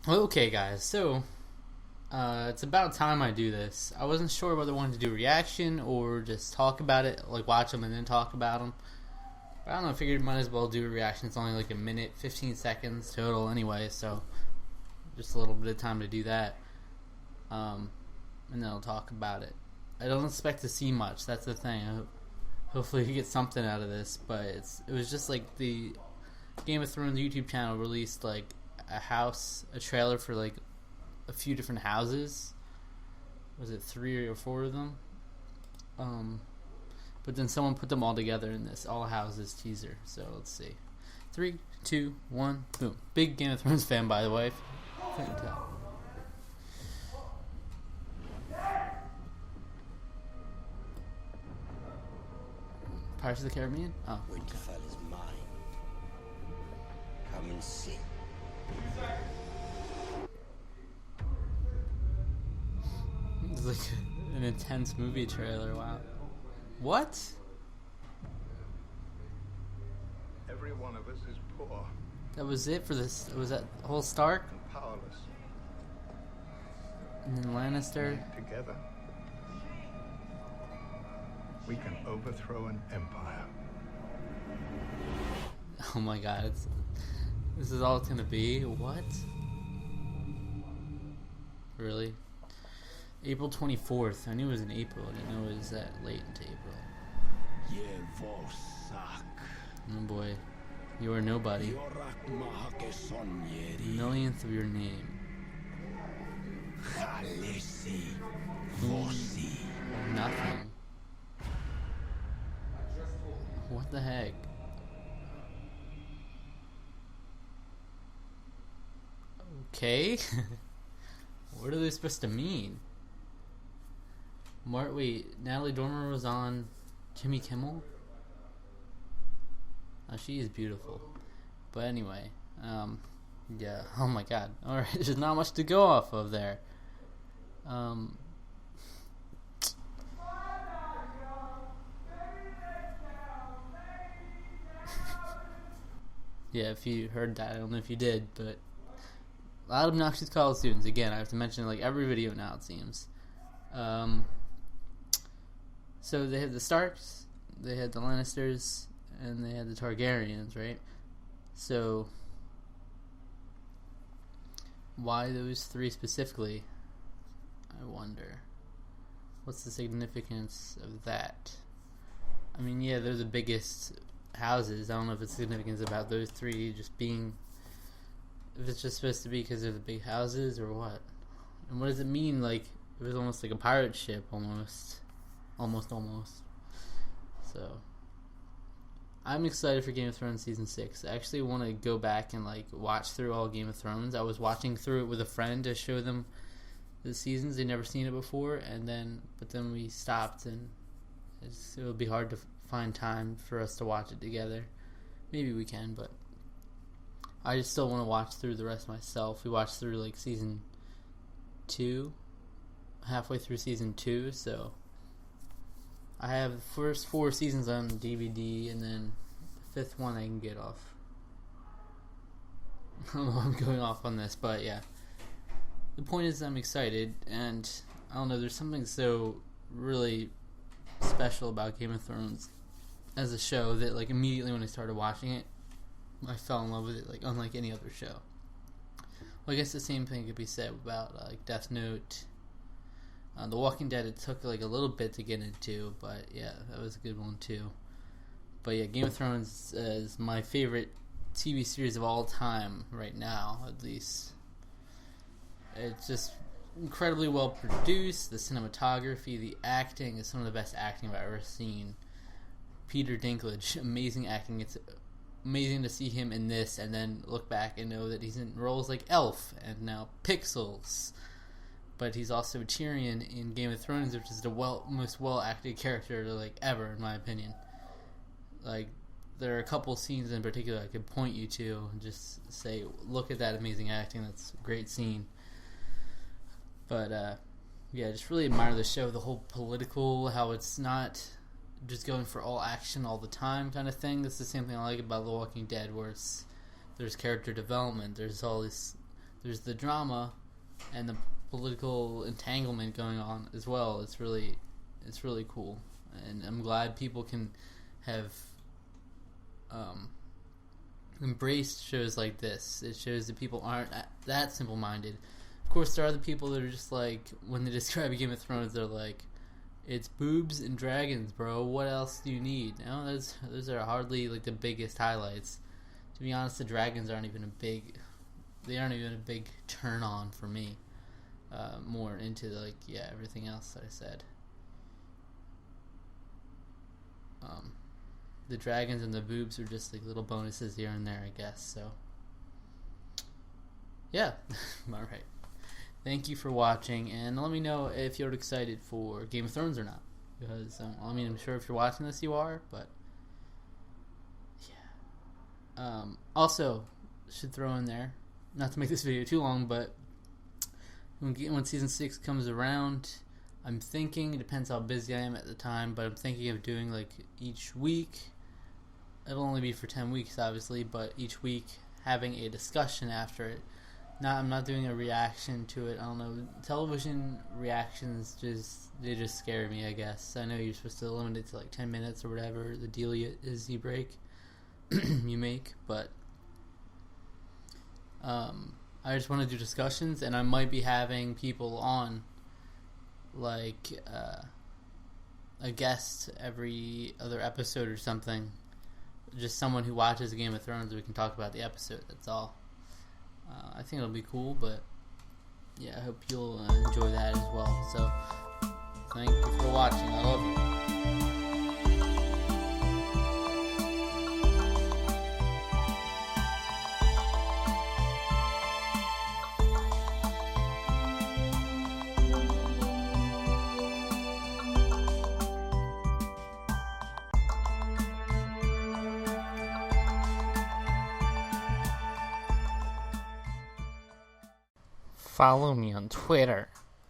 Okay, guys, so it's about time I do this. I wasn't sure whether I wanted to do a reaction or just talk about it, like watch them and then talk about them. But I don't know, I figured might as well do a reaction. It's only like a minute, 15 seconds total anyway, so just a little bit of time to do that. And then I'll talk about it. I don't expect to see much, that's the thing. Hopefully you get something out of this, but it was just like the Game of Thrones YouTube channel released like a trailer for like a few different houses. Was it 3 or 4 of them? But then someone put them all together in this all houses teaser. So let's see. 3, 2, 1, boom. Big Game of Thrones fan, by the way. Couldn't tell. Pirates of the Caribbean? Oh, okay. Winterfell is mine. Come and see. It's like an intense movie trailer. Wow. What? Every one of us is poor That was it for this? Was that whole Stark? and powerless. And then Lannister? Together, we can overthrow an empire. Oh my god. This is all it's gonna be? What? Really? April 24th. I knew it was in April. I didn't know it was that late into April. Oh boy. You are nobody. Millionth of your name. Nothing. What the heck? Okay. What are they supposed to mean? Wait, Natalie Dormer was on Jimmy Kimmel? Oh, she is beautiful. But anyway, yeah, oh my god. Alright, there's not much to go off of there. Yeah, if you heard that, I don't know if you did, but a lot of obnoxious college students. Again, I have to mention like every video now, it seems. So they had the Starks, they had the Lannisters, and they had the Targaryens, right? So why those 3 specifically? I wonder. What's the significance of that? I mean, yeah, they're the biggest houses. I don't know if it's significance about those 3 just being, if it's just supposed to be because they're the big houses or what. And what does it mean? Like, it was almost like a pirate ship, almost. So I'm excited for Game of Thrones season 6. I actually want to go back and like watch through all Game of Thrones. I was watching through it with a friend to show them the seasons. They'd never seen it before, but then we stopped, and it would be hard to find time for us to watch it together. Maybe we can, but I just still want to watch through the rest myself. We watched through like season 2, halfway through season 2, so I have the first 4 seasons on DVD, and then the 5th one I can get off. I don't know, I'm going off on this, but yeah. The point is I'm excited, and I don't know, there's something so really special about Game of Thrones as a show that like immediately when I started watching it, I fell in love with it like unlike any other show. Well, I guess the same thing could be said about like Death Note. The Walking Dead, it took like a little bit to get into, but yeah, that was a good one too. But yeah, Game of Thrones is my favorite TV series of all time right now, at least. It's just incredibly well produced. The cinematography, the acting is some of the best acting I've ever seen. Peter Dinklage, amazing acting. It's amazing to see him in this and then look back and know that he's in roles like Elf and now Pixels. But he's also Tyrion in Game of Thrones, which is the most well-acted character like ever, in my opinion. Like, there are a couple scenes in particular I could point you to and just say, look at that amazing acting. That's a great scene. But yeah, just really admire the show. The whole political, how it's not just going for all action all the time kind of thing. That's the same thing I like about The Walking Dead, where there's character development. There's all this there's the drama and the political entanglement going on as well. It's really cool, and I'm glad people can have embraced shows like this. It shows that people aren't that simple-minded. Of course, there are the people that are just like, when they describe Game of Thrones, they're like, it's boobs and dragons, bro. What else do you need? No, those are hardly like the biggest highlights. To be honest, the dragons aren't even a big turn on for me. More into everything else that I said. The dragons and the boobs are just like little bonuses here and there, I guess. So, yeah, all right. Thank you for watching, and let me know if you're excited for Game of Thrones or not. Because I'm sure if you're watching this, you are. But yeah. Also, should throw in there, not to make this video too long, but when season 6 comes around, I'm thinking, it depends how busy I am at the time, but I'm thinking of doing like each week. It'll only be for 10 weeks, obviously, but each week having a discussion after it. I'm not doing a reaction to it. I don't know. Television reactions just scare me, I guess. I know you're supposed to limit it to like 10 minutes or whatever the deal is you make, but I just want to do discussions, and I might be having people on, like a guest every other episode or something. Just someone who watches Game of Thrones, we can talk about the episode. That's all. I think it'll be cool, but yeah, I hope you'll enjoy that as well. So, thank you for watching. I love you. Follow me on Twitter